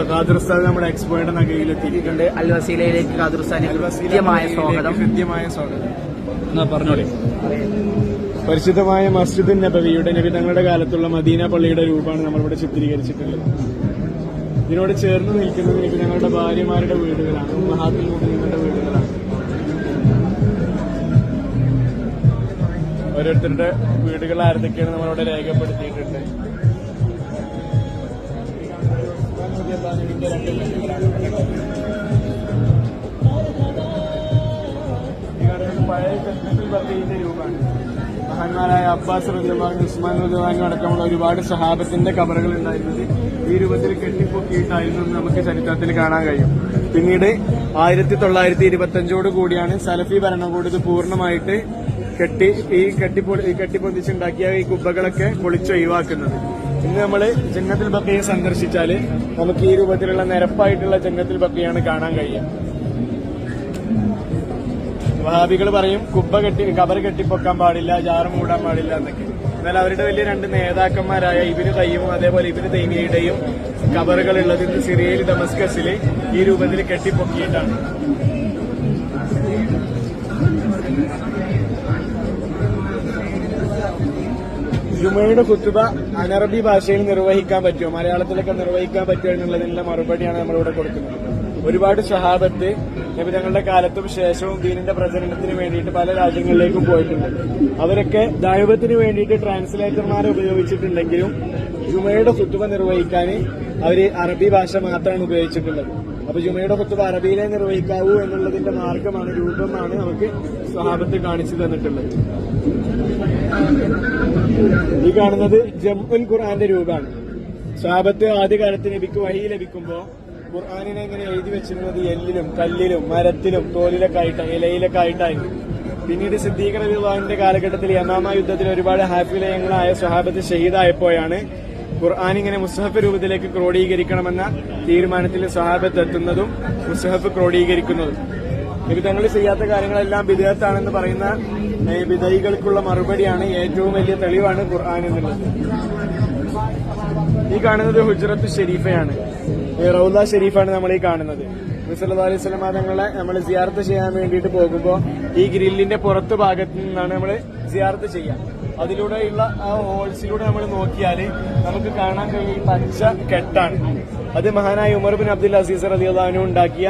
ഖാദിർസ്ഥാൻ നമ്മുടെ എക്സ്പോയുടെ നഗയിലെത്തിയിട്ടുണ്ട്. അൽ വസീലയിലേക്ക് ഖാദിർസ്ഥാന് കൃത്യമായ സ്വാഗതം. പറഞ്ഞോളി. പരിശുദ്ധമായ മസ്ജിദ് നബവിയുടെ നബി തങ്ങളുടെ കാലത്തുള്ള മദീന പള്ളിയുടെ രൂപമാണ് നമ്മളിവിടെ ചിത്രീകരിച്ചിട്ടുള്ളത്. ഇതിനോട് ചേർന്ന് നിൽക്കുന്നത് നബി ഞങ്ങളുടെ ഭാര്യമാരുടെ വീടുകളാണ്, ഉമ്മഹാത്തുൽ മുഅ്മിനീങ്ങളുടെ വീടുകളാണ്. ഓരോരുത്തരുടെ വീടുകൾ ആരതൊക്കെയാണ് നമ്മളിവിടെ രേഖപ്പെടുത്തിയിട്ടുണ്ട്. പഴയ ജന്നത്തുൽ ബഖീഇന്റെ രൂപമാണ്. മഹാന്മാരായ അബ്ബാസ് റളിയല്ലാഹു അൻഹു, ഉസ്മാൻ റളിയല്ലാഹു അൻഹു അടക്കമുള്ള ഒരുപാട് സഹാബത്തിന്റെ ഖബറുകൾ ഉണ്ടായിരുന്നത് ഈ രൂപത്തിൽ കെട്ടിപ്പൊക്കിയിട്ടായിരുന്നു നമുക്ക് ചരിത്രത്തിൽ കാണാൻ കഴിയും. പിന്നീട് 1925 കൂടിയാണ് സലഫി ഭരണകൂടം ഇത് പൂർണ്ണമായിട്ട് കെട്ടിപ്പൊന്തിച്ചുണ്ടാക്കിയ ഈ കുബ്ബകളൊക്കെ പൊളിച്ചൊഴിവാക്കുന്നത്. ഇന്ന് നമ്മള് ജന്നത്തുൽ ബഖീ സന്ദർശിച്ചാല് നമുക്ക് ഈ രൂപത്തിലുള്ള നിരപ്പായിട്ടുള്ള ജന്നത്തുൽ ബഖീയാണ് കാണാൻ കഴിയുക. വഹാബികൾ പറയും ഖബർ കെട്ടിപ്പൊക്കാൻ പാടില്ല, ജാറ് മൂടാൻ പാടില്ല എന്നൊക്കെ. എന്നാൽ അവരുടെ വലിയ രണ്ട് നേതാക്കന്മാരായ ഇബ്നു ഖയ്യിമും അതേപോലെ ഇബ്നു തൈമിയയുടെയും ഖബറുകൾ ഉള്ളത് ഇന്ന് സിറിയയിൽ ദമസ്കസിൽ ഈ രൂപത്തിൽ കെട്ടിപ്പൊക്കിയിട്ടാണ്. ജുമയുടെ ഖുത്ബ അനറബി ഭാഷയിൽ നിർവഹിക്കാൻ പറ്റുമോ, മലയാളത്തിലൊക്കെ നിർവഹിക്കാൻ പറ്റുമോ എന്നുള്ളതിനുള്ള മറുപടിയാണ് നമ്മളിവിടെ കൊടുക്കുന്നത്. ഒരുപാട് സ്വഹാബത്ത് നബി തങ്ങളുടെ കാലത്തും ശേഷവും ദീനിന്റെ പ്രചരണത്തിന് വേണ്ടിയിട്ട് പല രാജ്യങ്ങളിലേക്കും പോയിട്ടുണ്ട്. അവരൊക്കെ ദഅവത്തിന് വേണ്ടിയിട്ട് ട്രാൻസ്ലേറ്റർമാരെ ഉപയോഗിച്ചിട്ടുണ്ടെങ്കിലും ജുമയുടെ ഖുത്ബ നിർവഹിക്കാൻ അവര് അറബി ഭാഷ മാത്രമാണ് ഉപയോഗിച്ചിട്ടുള്ളത്. അപ്പൊ ജുമയുടെ ഖുത്ബ അറബിയിലെ നിർവഹിക്കാവൂ എന്നുള്ളതിന്റെ മാർഗമാണ്, രൂപമാണ് നമുക്ക് സ്വഹാബത്ത് കാണിച്ചു തന്നിട്ടുള്ളത്. ഈ കാണുന്നത് ജംഉൽ ഖുർആന്റെ രൂപമാണ്. സ്വഹാബത്ത് ആദ്യകാലത്ത് നബിക്ക് വഹി ലഭിക്കുമ്പോൾ ഖുർആനിനെ ഇങ്ങനെ എഴുതി വെച്ചിരുന്നത് എല്ലിലും കല്ലിലും മരത്തിലും തോലിലൊക്കെ ആയിട്ടാണ്, ഇലയിലൊക്കെ ആയിട്ടായിരുന്നു. പിന്നീട് സിദ്ദീഖ് റളിയല്ലാഹുവിന്റെ കാലഘട്ടത്തിൽ യമാമ യുദ്ധത്തിൽ ഒരുപാട് ഹാഫിലയങ്ങളായ സ്വഹാബത്ത് ഷഹീദായപ്പോഴാണ് ഖുർആൻ ഇങ്ങനെ മുസ്ഹഫ് രൂപത്തിലേക്ക് ക്രോഡീകരിക്കണമെന്ന തീരുമാനത്തിൽ സ്വഹാബത്ത് എത്തുന്നതും മുസ്ഹഫ് ക്രോഡീകരിക്കുന്നതും. നബി തങ്ങൾ ചെയ്യാത്ത കാര്യങ്ങളെല്ലാം ബിദ്അത്താണെന്ന് പറയുന്ന ബിദഈകൾക്കുള്ള മറുപടിയാണ്, ഏറ്റവും വലിയ തെളിവാണ് ഖുർആൻ എന്നുള്ളത്. ഈ കാണുന്നത് ഹുജ്റത്ത് ഷരീഫയാണ്, റൗദ ഷരീഫാണ് നമ്മൾ ഈ കാണുന്നത്. നബി സല്ലല്ലാഹു അലൈഹി വസല്ലം തങ്ങളെ നമ്മൾ സിയാറത്ത് ചെയ്യാൻ വേണ്ടിയിട്ട് പോകുമ്പോൾ ഈ ഗ്രില്ലിന്റെ പുറത്ത് ഭാഗത്ത് നിന്നാണ് നമ്മൾ സിയാറത്ത് ചെയ്യുക. അതിലൂടെയുള്ള ആ ഹോൾസിലൂടെ നമ്മൾ നോക്കിയാൽ നമുക്ക് കാണാൻ കഴിയും പച്ച കെട്ടാണ്. അത് മഹാനായ ഉമർ ബിൻ അബ്ദുൽ അസീസ് റളിയല്ലാഹു അൻഹു ഉണ്ടാക്കിയ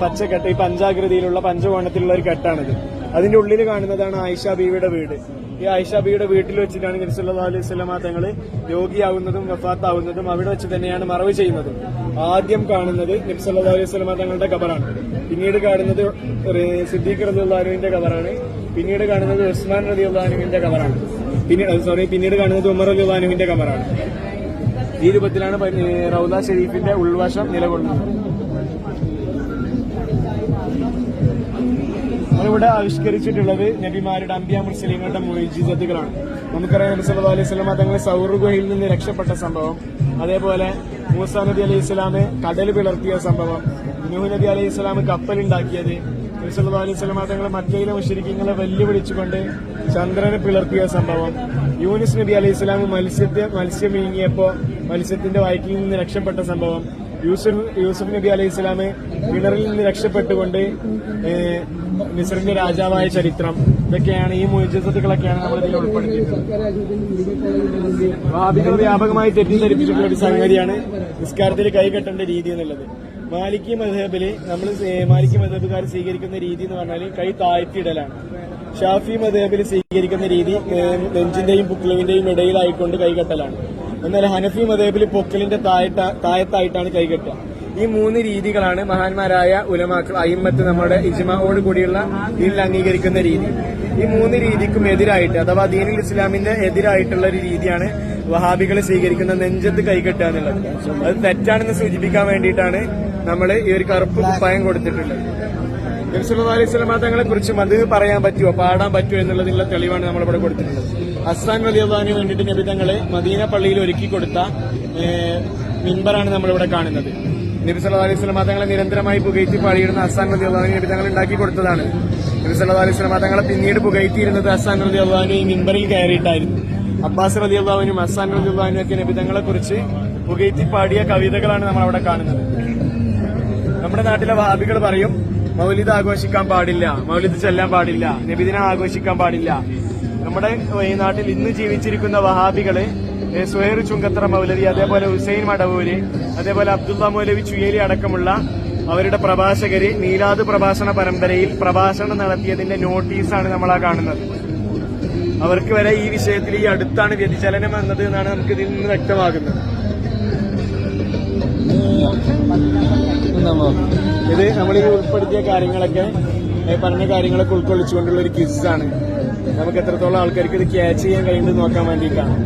പച്ചക്കെട്ട്, ഈ പഞ്ചാകൃതിയിലുള്ള പഞ്ചകോണത്തിലുള്ള ഒരു കെട്ടാണിത്. അതിന്റെ ഉള്ളിൽ കാണുന്നതാണ് ആയിഷ ബീവിയുടെ വീട്. ഈ ആയിഷ ബീവിയുടെ വീട്ടിൽ വെച്ചിട്ടാണ് നബി സല്ലല്ലാഹു അലൈഹി വസല്ലം തങ്ങൾ രോഗിയാവുന്നതും വഫാത്താവുന്നതും അവിടെ വെച്ച് തന്നെയാണ് മറവ് ചെയ്യുന്നതും. ആദ്യം കാണുന്നത് നബി സല്ലല്ലാഹു അലൈഹി വസല്ലം തങ്ങളുടെ ഖബറാണ്. പിന്നീട് കാണുന്നത് സിദ്ദീഖ് റളിയല്ലാഹു അൻഹുവിന്റെ ഖബറാണ്. പിന്നീട് കാണുന്നത് ഉസ്മാൻ റളിയല്ലാഹു അൻഹുവിന്റെ ഖബറാണ്. പിന്നീട് കാണുന്നത് ഉമർ റളിയല്ലാഹു അൻഹുവിന്റെ ഖബറാണ്. ഈ രൂപത്തിലാണ് റൗദ ഷരീഫിന്റെ ഉൾവശം നിലകൊള്ളുന്നത്. നമ്മളിവിടെ ആവിഷ്കരിച്ചിട്ടുള്ളത് നബിമാരുടെ അംബിയാ മുർസലീങ്ങളുടെ മുഅ്ജിസത്തുകളാണ്. നമുക്കറിയാം നബി സല്ലല്ലാഹു അലൈഹി വസല്ലം തങ്ങൾ സൗർ ഗുഹയിൽ നിന്ന് രക്ഷപ്പെട്ട സംഭവം, അതേപോലെ മൂസാ നബി അലൈഹി സ്വലാം കടൽ പിളർത്തിയ സംഭവം, നൂഹ് നബി അലൈഹി സ്വലാം കപ്പലുണ്ടാക്കിയത്, നബി സല്ലല്ലാഹു അലൈഹി വസല്ലം തങ്ങൾ മക്കയിലെ മുശ്രിക്കീങ്ങളെ വെല്ലുവിളിച്ചുകൊണ്ട് ചന്ദ്രനെ പിളർത്തിയ സംഭവം, യൂനുസ് നബി അലൈഹി സ്വലാം മത്സ്യം വീങ്ങിയപ്പോ മത്സ്യത്തിന്റെ വയറ്റിൽ നിന്ന് രക്ഷപ്പെട്ട സംഭവം, യൂസുഫ് നബി അലൈഹി സ്വലാം കിണറിൽ നിന്ന് രക്ഷപ്പെട്ടുകൊണ്ട് മിസ്രിന്റെ രാജാവായ ചരിത്രം, ഇതൊക്കെയാണ് ഈ മുഅ്ജിസത്തുകളൊക്കെയാണ് നമ്മളിതിൽ ഉൾപ്പെടുത്തിയിട്ടുള്ളത്. വഹാബികൾ വ്യാപകമായി തെറ്റിദ്ധരിപ്പിച്ചിട്ടുള്ള ഒരു സംഗതിയാണ് നിസ്കാരത്തിൽ കൈകെട്ടേണ്ട രീതി എന്നുള്ളത്. മാലിക്കി മദ്ഹബുകാർ സ്വീകരിക്കുന്ന രീതി എന്ന് പറഞ്ഞാൽ കൈ താഴ്ത്തിയിടലാണ്. ഷാഫി മദ്ഹബിൽ സ്വീകരിക്കുന്ന രീതി നെഞ്ചിന്റെയും പുക്കിളിന്റെയും ഇടയിലായിക്കൊണ്ട് കൈകെട്ടലാണ്. എന്നാൽ ഹനഫി മദ്ഹബിൽ പൊക്കിളിന്റെ താഴത്തായിട്ടാണ് കൈകെട്ടുക. ഈ മൂന്ന് രീതികളാണ് മഹാന്മാരായ ഉലമാക്കൾ അയിമ്മത്ത് നമ്മുടെ ഇജ്മാഅോട് കൂടിയുള്ള ദീനിൽ അംഗീകരിക്കുന്ന രീതി. ഈ മൂന്ന് രീതിക്കും എതിരായിട്ട്, അഥവാ ദീനുൽ ഇസ്ലാമിന്റെ എതിരായിട്ടുള്ള ഒരു രീതിയാണ് വഹാബികൾ സ്വീകരിക്കുന്ന നെഞ്ചത്ത് കൈകെട്ടുക എന്നുള്ളത്. അത് തെറ്റാണെന്ന് സൂചിപ്പിക്കാൻ വേണ്ടിയിട്ടാണ് നമ്മൾ ഈ ഒരു കറുപ്പ് കുപ്പായം കൊടുത്തിട്ടുള്ളത്. നബി സല്ലല്ലാഹു അലൈഹി വസല്ലം തങ്ങളെ കുറിച്ച് അത് പറയാൻ പറ്റുമോ, പാടാൻ പറ്റുമോ എന്നുള്ളതിനുള്ള തെളിവാണ് നമ്മളിവിടെ കൊടുത്തിട്ടുള്ളത്. ഹസ്സാൻ റളിയല്ലാഹു അൻഹു വേണ്ടിയിട്ട് നബി തങ്ങളെ മദീന പള്ളിയിൽ ഒരുക്കി കൊടുത്ത മിമ്പറാണ് നമ്മളിവിടെ കാണുന്നത്. നബി സല്ലല്ലാഹു അലൈഹി വസല്ലം തങ്ങളെ നിരന്തരമായി പുകഴ്ത്തി പാടിയിരുന്ന ഹസ്സാൻ റളിയല്ലാഹു അൻഹു നബി തങ്ങൾ ഉണ്ടാക്കി കൊടുത്തതാണ്. നബി സല്ലല്ലാഹു അലൈഹി വസല്ലം തങ്ങളെ പിന്നീട് പുകഴ്ത്തിയിരുന്നത് ഹസ്സാൻ റളിയല്ലാഹു അൻഹു ഈ മിമ്പറിൽ കയറിയിട്ടായിരുന്നു. അബ്ബാസ് റളിയല്ലാഹുവിനും ഹസ്സാൻ റളിയല്ലാഹുവിനും ഒക്കെ നബിതങ്ങളെ കുറിച്ച് പുകഴ്ത്തി പാടിയ കവിതകളാണ് നമ്മൾ അവിടെ കാണുന്നത്. നമ്മുടെ നാട്ടിലെ വഹാബികൾ പറയും മൗലിദ് ആഘോഷിക്കാൻ പാടില്ല, മൗലിദ് ചെല്ലാൻ പാടില്ല, നബിദിനം ആഘോഷിക്കാൻ പാടില്ല. നമ്മുടെ ഈ നാട്ടിൽ ഇന്ന് ജീവിച്ചിരിക്കുന്ന വഹാബികള് സുഹൈർ ചുങ്കത്തറ മൗലവി, അതേപോലെ ഹുസൈൻ മടവൂര്, അതേപോലെ അബ്ദുള്ള മൗലവി ചുയേലി അടക്കമുള്ള അവരുടെ പ്രഭാഷകര് മീലാദ് പ്രഭാഷണ പരമ്പരയിൽ പ്രഭാഷണം നടത്തിയതിന്റെ നോട്ടീസാണ് നമ്മളാ കാണുന്നത്. അവർക്ക് വരെ ഈ വിഷയത്തിൽ ഈ അടുത്താണ് വ്യതിചലനം വന്നത് എന്നാണ് നമുക്ക് ഇതിൽ നിന്ന് വ്യക്തമാകുന്നത്. ഇത് നമ്മൾ ഈ ഉൾപ്പെടുത്തിയ കാര്യങ്ങളൊക്കെ പറഞ്ഞ കാര്യങ്ങളൊക്കെ ഉൾക്കൊള്ളിച്ചുകൊണ്ടുള്ള ഒരു ക്വിസാണ്. നമുക്ക് എത്രത്തോളം ആൾക്കാർക്ക് ഇത് ക്യാച്ച് ചെയ്യാൻ കഴിയുന്നത് നോക്കാൻ വേണ്ടിയിട്ടാണ്.